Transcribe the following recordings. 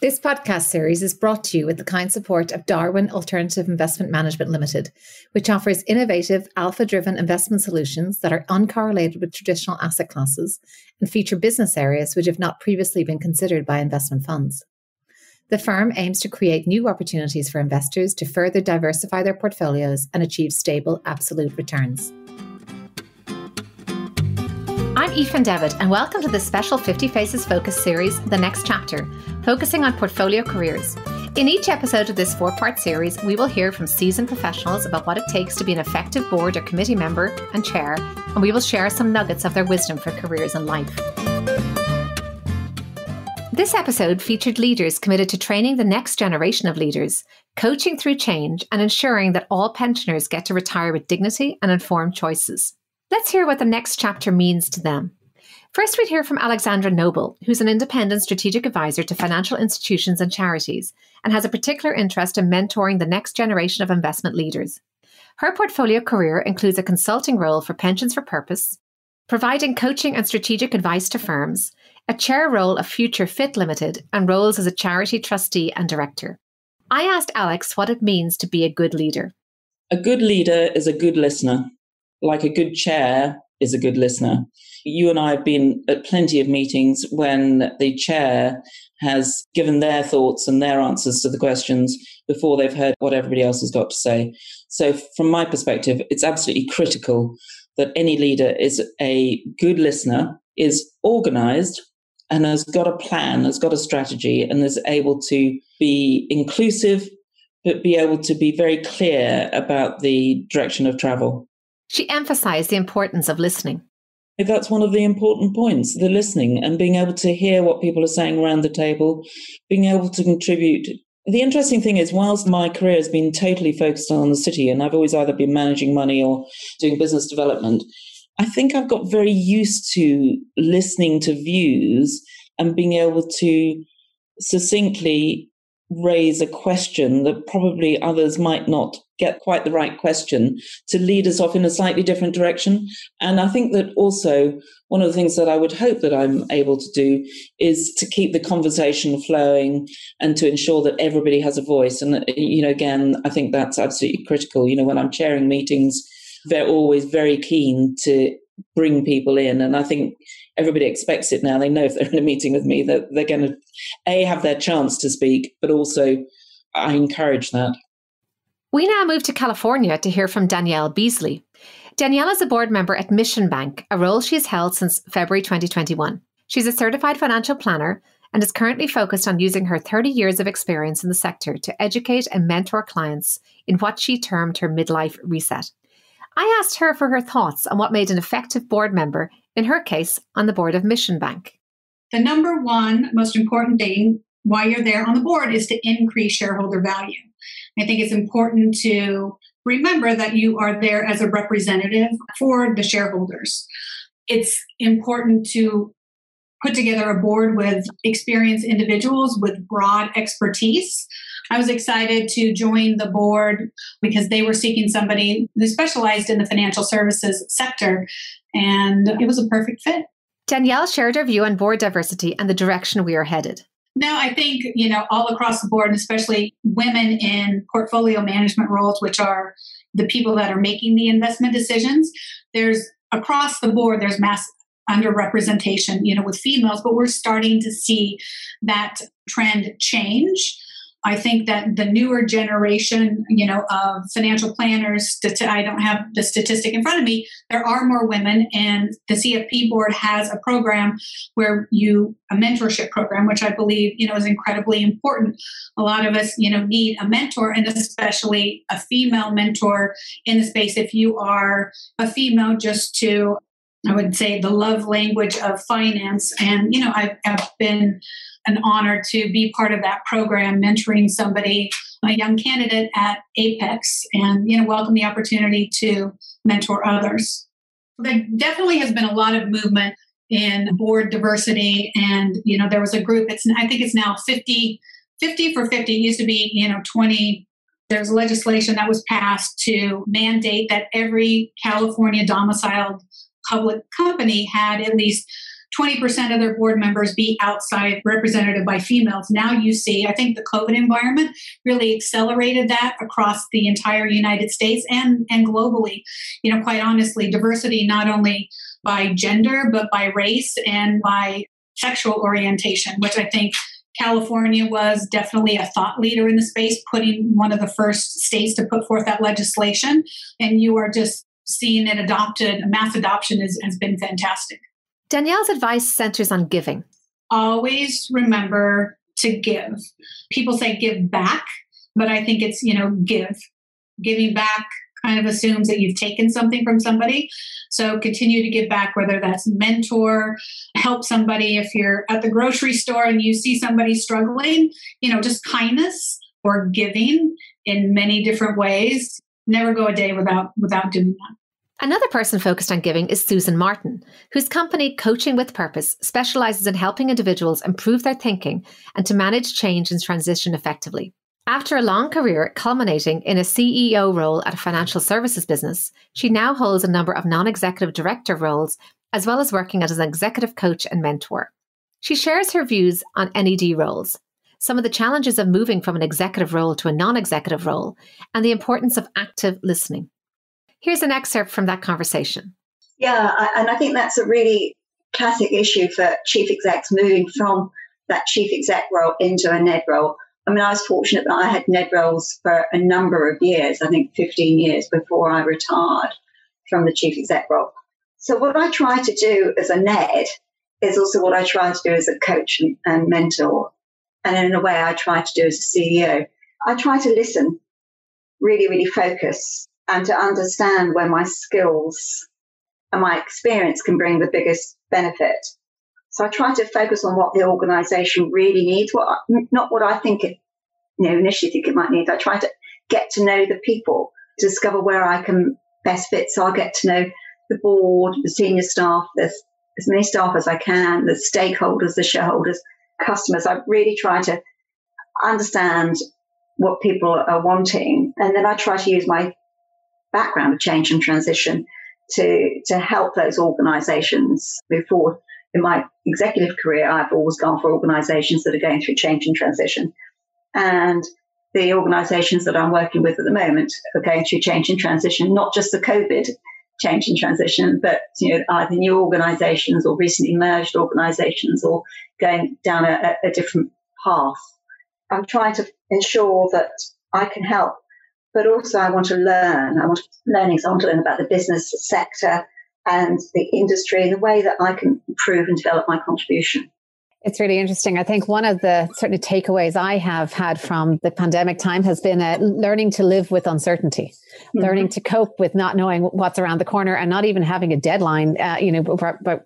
This podcast series is brought to you with the kind support of Darwin Alternative Investment Management Limited, which offers innovative, alpha-driven investment solutions that are uncorrelated with traditional asset classes and feature business areas which have not previously been considered by investment funds. The firm aims to create new opportunities for investors to further diversify their portfolios and achieve stable, absolute returns. I'm Aoife Devitt, and welcome to this special 50 Faces Focus Series, The Next Chapter, focusing on portfolio careers. In each episode of this four-part series, we will hear from seasoned professionals about what it takes to be an effective board or committee member and chair, and we will share some nuggets of their wisdom for careers and life. This episode featured leaders committed to training the next generation of leaders, coaching through change, and ensuring that all pensioners get to retire with dignity and informed choices. Let's hear what the next chapter means to them. First, we'd hear from Alexandra Noble, who's an independent strategic advisor to financial institutions and charities, and has a particular interest in mentoring the next generation of investment leaders. Her portfolio career includes a consulting role for Pensions for Purpose, providing coaching and strategic advice to firms, a chair role of Future Fit Limited, and roles as a charity trustee and director. I asked Alex what it means to be a good leader. A good leader is a good listener. Like a good chair is a good listener. You and I have been at plenty of meetings when the chair has given their thoughts and their answers to the questions before they've heard what everybody else has got to say. So from my perspective, it's absolutely critical that any leader is a good listener, is organized, and has got a plan, has got a strategy, and is able to be inclusive, but be able to be very clear about the direction of travel. She emphasized the importance of listening. That's one of the important points, the listening and being able to hear what people are saying around the table, being able to contribute. The interesting thing is, whilst my career has been totally focused on the city, and I've always either been managing money or doing business development, I think I've got very used to listening to views and being able to succinctly raise a question that probably others might not get quite the right question to lead us off in a slightly different direction. And I think that also one of the things that I would hope that I'm able to do is to keep the conversation flowing and to ensure that everybody has a voice. And, again, I think that's absolutely critical. When I'm chairing meetings, they're always very keen to bring people in. And I think everybody expects it now. They know if they're in a meeting with me that they're going to, have their chance to speak, but also I encourage that. We now move to California to hear from Daniele Beasley. Danielle is a board member at Mission Bank, a role she has held since February 2021. She's a certified financial planner and is currently focused on using her 30 years of experience in the sector to educate and mentor clients in what she termed her midlife reset. I asked her for her thoughts on what made an effective board member, in her case, on the board of Mission Bank. The number one most important thing while you're there on the board is to increase shareholder value. I think it's important to remember that you are there as a representative for the shareholders. It's important to put together a board with experienced individuals with broad expertise. I was excited to join the board because they were seeking somebody who specialized in the financial services sector, and it was a perfect fit. Danielle shared her view on board diversity and the direction we are headed. Now, I think, all across the board, and especially women in portfolio management roles, which are the people that are making the investment decisions, there's across the board, there's mass underrepresentation, with females, but we're starting to see that trend change. I think that the newer generation, of financial planners, I don't have the statistic in front of me, there are more women, and the CFP board has a program where a mentorship program, which I believe, is incredibly important. A lot of us, need a mentor, and especially a female mentor in the space. If you are a female, just to, I would say, the love language of finance. And, I've been an honor to be part of that program, mentoring somebody, a young candidate at Apex, and, welcome the opportunity to mentor others. There definitely has been a lot of movement in board diversity. And, there was a group, I think it's now 50 for 50. It used to be, 20. There's legislation that was passed to mandate that every California domiciled public company had at least 20% of their board members be outside represented by females. Now you see, I think the COVID environment really accelerated that across the entire United States and globally. Quite honestly, diversity not only by gender, but by race and by sexual orientation, which I think California was definitely a thought leader in the space, putting one of the first states to put forth that legislation. And you are just seeing it adopted. Mass adoption has been fantastic. Danielle's advice centers on giving. Always remember to give. People say give back, but I think it's, give. Giving back kind of assumes that you've taken something from somebody. So continue to give back, whether that's mentor, help somebody. If you're at the grocery store and you see somebody struggling, just kindness or giving in many different ways. Never go a day without doing that. Another person focused on giving is Susan Martin, whose company Coaching with Purpose specializes in helping individuals improve their thinking and to manage change and transition effectively. After a long career culminating in a CEO role at a financial services business, she now holds a number of non-executive director roles, as well as working as an executive coach and mentor. She shares her views on NED roles, some of the challenges of moving from an executive role to a non-executive role, and the importance of active listening. Here's an excerpt from that conversation. Yeah, and I think that's a really classic issue for chief execs moving from that chief exec role into a NED role. I mean, I was fortunate that I had NED roles for a number of years, I think 15 years before I retired from the chief exec role. So what I try to do as a NED is also what I try to do as a coach and mentor. And in a way, I try to do as a CEO. I try to listen, really, really focus, and to understand where my skills and my experience can bring the biggest benefit. So I try to focus on what the organization really needs, not what I think it, initially think it might need. I try to get to know the people, discover where I can best fit. So I get to know the board, the senior staff, as many staff as I can, the stakeholders, the shareholders, customers. I really try to understand what people are wanting. And then I try to use my background of change and transition to help those organizations move forward. In my executive career, I've always gone for organizations that are going through change and transition. And the organizations that I'm working with at the moment are going through change and transition, not just the COVID change and transition, but either new organizations or recently merged organizations or going down a different path. I'm trying to ensure that I can help, but also I want to learn. I want to learn about the business sector and the industry in the way that I can improve and develop my contribution. It's really interesting. I think one of the certainly takeaways I have had from the pandemic time has been learning to live with uncertainty, learning to cope with not knowing what's around the corner and not even having a deadline,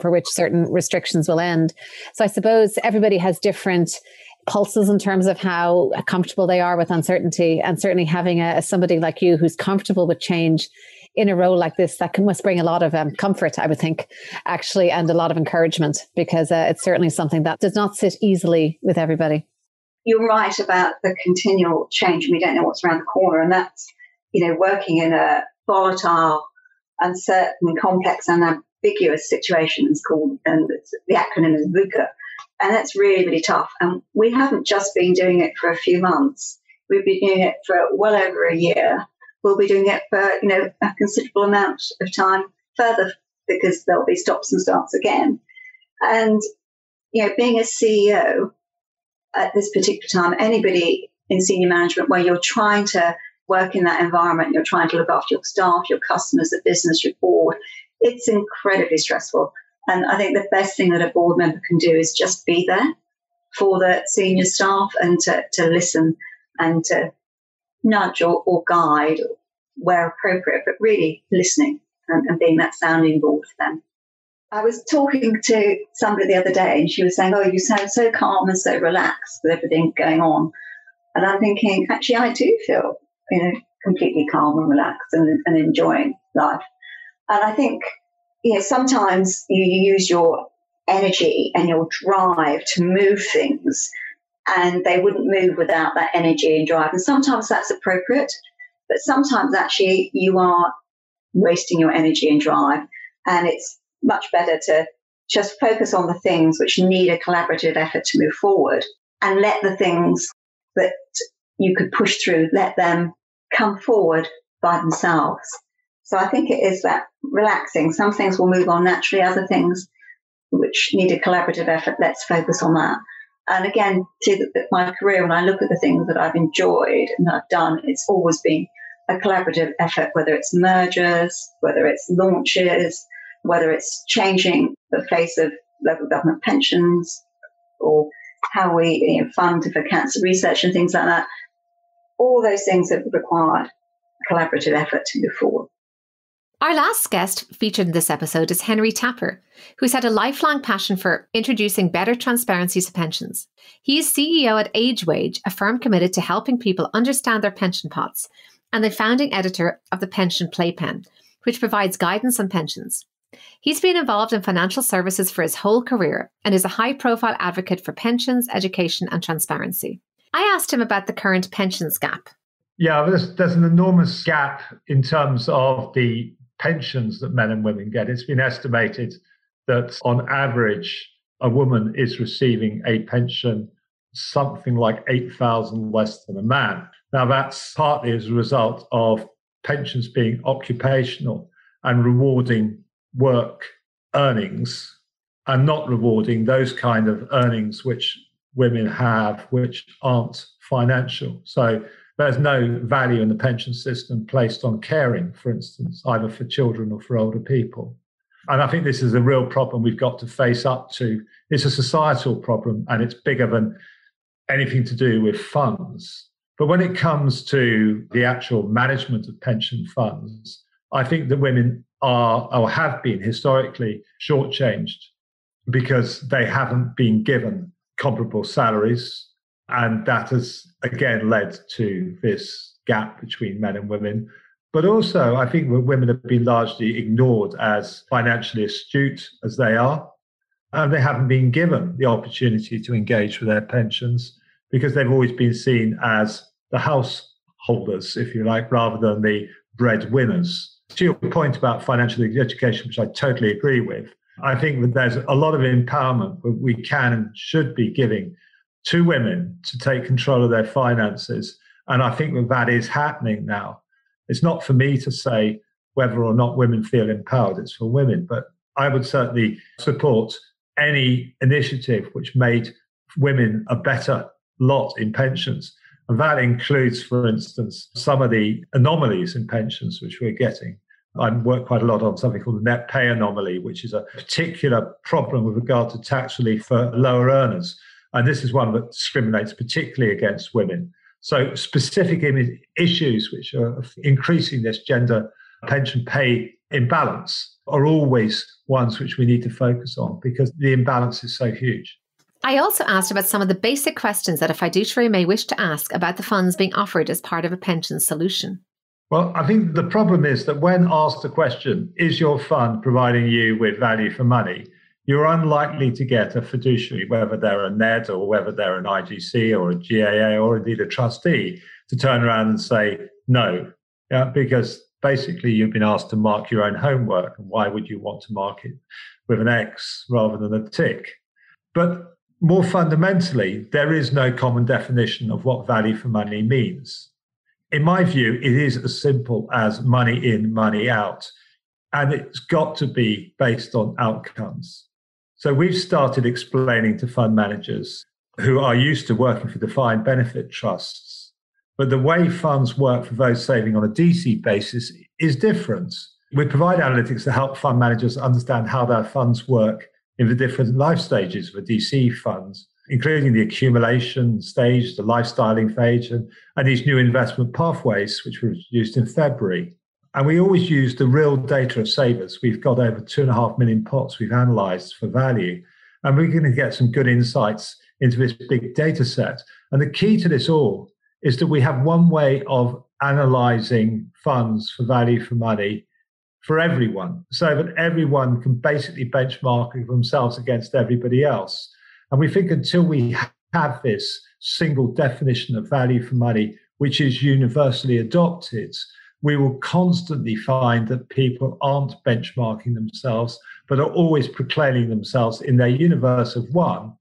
for which certain restrictions will end. So I suppose everybody has different pulses in terms of how comfortable they are with uncertainty, and certainly having somebody like you who's comfortable with change in a role like this, that must bring a lot of comfort, I would think, actually, and a lot of encouragement, because it's certainly something that does not sit easily with everybody. You're right about the continual change. We don't know what's around the corner. And that's, working in a volatile, uncertain, complex and ambiguous situations and the acronym is VUCA. And that's really, really tough. And we haven't just been doing it for a few months. We've been doing it for well over a year. We'll be doing it for, a considerable amount of time further, because there'll be stops and starts again. And, being a CEO at this particular time, anybody in senior management where you're trying to work in that environment, you're trying to look after your staff, your customers, the business, your board, it's incredibly stressful. And I think the best thing that a board member can do is just be there for the senior staff and to listen and to nudge or guide where appropriate, but really listening and being that sounding board for them. I was talking to somebody the other day and she was saying, "Oh, you sound so calm and so relaxed with everything going on." And I'm thinking, actually, I do feel, completely calm and relaxed and enjoying life. And I think, sometimes you use your energy and your drive to move things, and they wouldn't move without that energy and drive. And sometimes that's appropriate, but sometimes actually you are wasting your energy and drive. And it's much better to just focus on the things which need a collaborative effort to move forward, and let the things that you could push through, let them come forward by themselves. So I think it is that relaxing. Some things will move on naturally, other things which need a collaborative effort, let's focus on that. And again, to my career, when I look at the things that I've enjoyed and I've done, it's always been a collaborative effort, whether it's mergers, whether it's launches, whether it's changing the face of local government pensions, or how we fund for cancer research and things like that. All those things have required collaborative effort to move forward. Our last guest featured in this episode is Henry Tapper, who's had a lifelong passion for introducing better transparency to pensions. He is CEO at AgeWage, a firm committed to helping people understand their pension pots, and the founding editor of the Pension Playpen, which provides guidance on pensions. He's been involved in financial services for his whole career and is a high-profile advocate for pensions, education and transparency. I asked him about the current pensions gap. Yeah, there's an enormous gap in terms of the pensions that men and women get. It's been estimated that on average, a woman is receiving a pension something like 8,000 less than a man. Now, that's partly as a result of pensions being occupational and rewarding work earnings and not rewarding those kind of earnings which women have, which aren't financial. So there's no value in the pension system placed on caring, for instance, either for children or for older people. And I think this is a real problem we've got to face up to. It's a societal problem, and it's bigger than anything to do with funds. But when it comes to the actual management of pension funds, I think that women are or have been historically shortchanged because they haven't been given comparable salaries. And that has, again, led to this gap between men and women. But also, I think that women have been largely ignored as financially astute as they are. And they haven't been given the opportunity to engage with their pensions because they've always been seen as the householders, if you like, rather than the breadwinners. To your point about financial education, which I totally agree with, I think that there's a lot of empowerment that we can and should be giving to women to take control of their finances. And I think that is happening now. It's not for me to say whether or not women feel empowered, it's for women. But I would certainly support any initiative which made women a better lot in pensions. And that includes, for instance, some of the anomalies in pensions which we're getting. I work quite a lot on something called the net pay anomaly, which is a particular problem with regard to tax relief for lower earners. And this is one that discriminates particularly against women. So specific issues which are increasing this gender pension pay imbalance are always ones which we need to focus on because the imbalance is so huge. I also asked about some of the basic questions that a fiduciary may wish to ask about the funds being offered as part of a pension solution. Well, I think the problem is that when asked the question, is your fund providing you with value for money, you're unlikely to get a fiduciary, whether they're a NED or whether they're an IGC or a GAA or indeed a trustee, to turn around and say no, because basically you've been asked to mark your own homework. And why would you want to mark it with an X rather than a tick? But more fundamentally, there is no common definition of what value for money means. In my view, it is as simple as money in, money out. And it's got to be based on outcomes. So we've started explaining to fund managers who are used to working for defined benefit trusts, but the way funds work for those saving on a DC basis is different. We provide analytics to help fund managers understand how their funds work in the different life stages of a DC fund, including the accumulation stage, the lifestyling phase, and these new investment pathways, which were introduced in February. And we always use the real data of savers. We've got over 2.5 million pots we've analysed for value. And we're going to get some good insights into this big data set. And the key to this all is that we have one way of analysing funds for value for money for everyone, so that everyone can basically benchmark themselves against everybody else. And we think until we have this single definition of value for money, which is universally adopted, we will constantly find that people aren't benchmarking themselves, but are always proclaiming themselves in their universe of one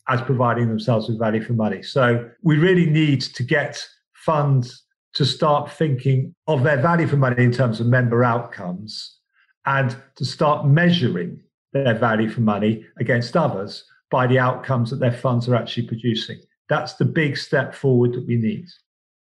as providing themselves with value for money. So we really need to get funds to start thinking of their value for money in terms of member outcomes and to start measuring their value for money against others by the outcomes that their funds are actually producing. That's the big step forward that we need.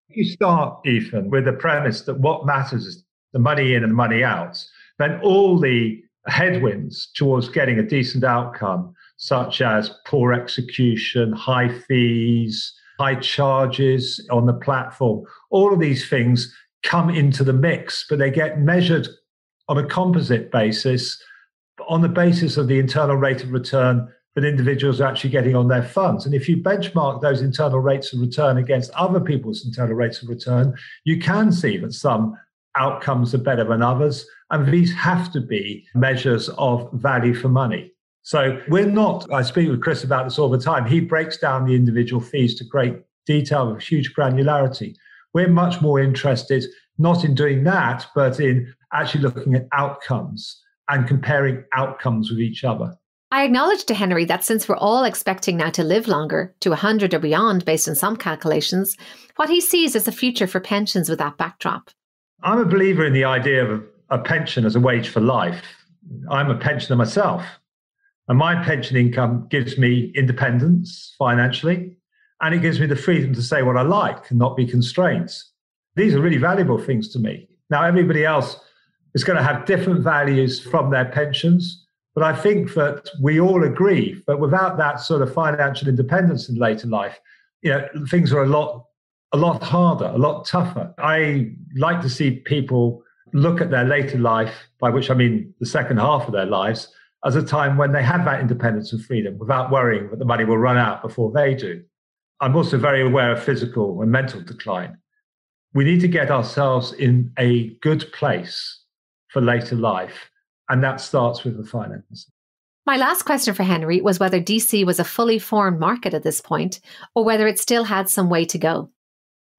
If you start, Ethan, with the premise that what matters is the money in and the money out, then all the headwinds towards getting a decent outcome, such as poor execution, high fees, high charges on the platform, all of these things come into the mix, but they get measured on a composite basis, on the basis of the internal rate of return that individuals are actually getting on their funds. And if you benchmark those internal rates of return against other people's internal rates of return, you can see that some outcomes are better than others. And these have to be measures of value for money. So we're not, I speak with Chris about this all the time, he breaks down the individual fees to great detail with huge granularity. We're much more interested not in doing that, but in actually looking at outcomes and comparing outcomes with each other. I acknowledge to Henry that since we're all expecting now to live longer, to 100 or beyond based on some calculations, what he sees as a future for pensions with that backdrop. I'm a believer in the idea of a pension as a wage for life. I'm a pensioner myself, and my pension income gives me independence financially, and it gives me the freedom to say what I like and not be constrained. These are really valuable things to me. Now, everybody else is going to have different values from their pensions, but I think that we all agree that without that sort of financial independence in later life, things are a lot harder, a lot tougher. I like to see people look at their later life, by which I mean the second half of their lives, as a time when they have that independence and freedom without worrying that the money will run out before they do. I'm also very aware of physical and mental decline. We need to get ourselves in a good place for later life, and that starts with the finances. My last question for Henry was whether DC was a fully formed market at this point, or whether it still had some way to go.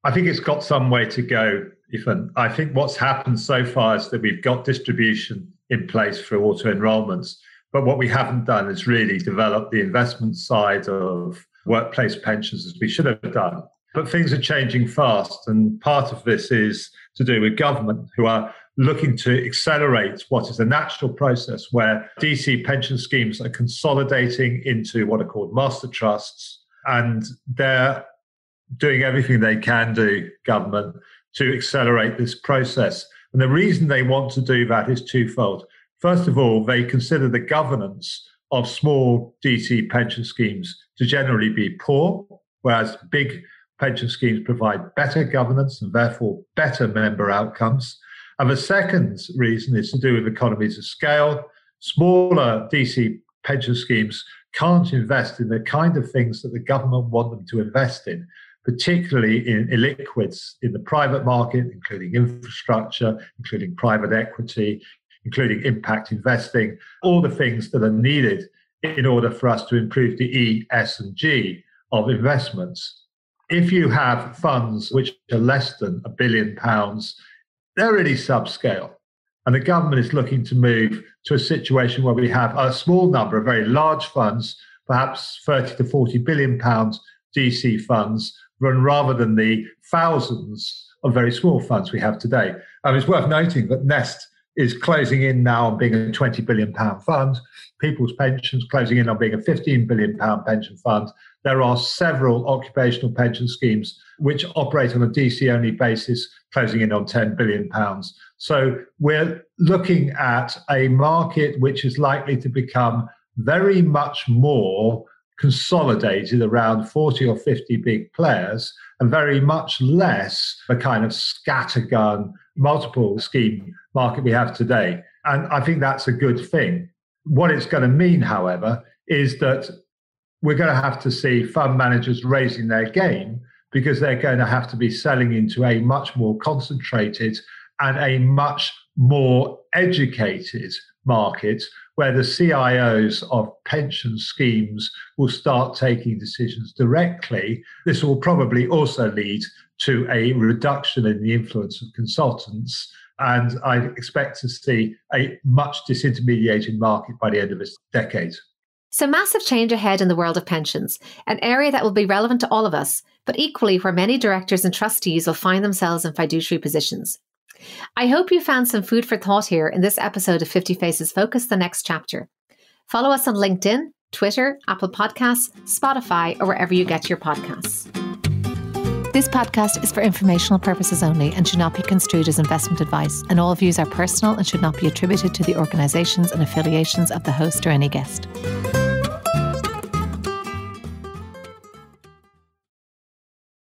I think it's got some way to go, Ethan. I think what's happened so far is that we've got distribution in place for auto-enrollments, but what we haven't done is really develop the investment side of workplace pensions as we should have done. But things are changing fast, and part of this is to do with government, who are looking to accelerate what is a natural process where DC pension schemes are consolidating into what are called master trusts, and they're doing everything they can do, government, to accelerate this process. And the reason they want to do that is twofold. First of all, they consider the governance of small DC pension schemes to generally be poor, whereas big pension schemes provide better governance and therefore better member outcomes. And the second reason is to do with economies of scale. Smaller DC pension schemes can't invest in the kind of things that the government want them to invest in, particularly in illiquids in the private market, including infrastructure, including private equity, including impact investing, all the things that are needed in order for us to improve the E, S, and G of investments. If you have funds which are less than £1 billion, they're really subscale. And the government is looking to move to a situation where we have a small number of very large funds, perhaps 30 to 40 billion pounds DC funds, rather than the thousands of very small funds we have today. It's worth noting that Nest is closing in now on being a £20 billion fund. People's Pensions closing in on being a £15 billion pension fund. There are several occupational pension schemes which operate on a DC-only basis, closing in on £10 billion. So we're looking at a market which is likely to become very much more consolidated around 40 or 50 big players, and very much less the kind of scattergun, multiple scheme market we have today. And I think that's a good thing. What it's going to mean, however, is that we're going to have to see fund managers raising their game, because they're going to have to be selling into a much more concentrated and a much more educated market, where the CIOs of pension schemes will start taking decisions directly. This will probably also lead to a reduction in the influence of consultants And I expect to see a much disintermediated market by the end of this decade. So massive change ahead in the world of pensions, an area that will be relevant to all of us, but equally where many directors and trustees will find themselves in fiduciary positions. I hope you found some food for thought here in this episode of 50 Faces Focus, the next chapter. Follow us on LinkedIn, Twitter, Apple Podcasts, Spotify, or wherever you get your podcasts. This podcast is for informational purposes only and should not be construed as investment advice, and all views are personal and should not be attributed to the organisations and affiliations of the host or any guest.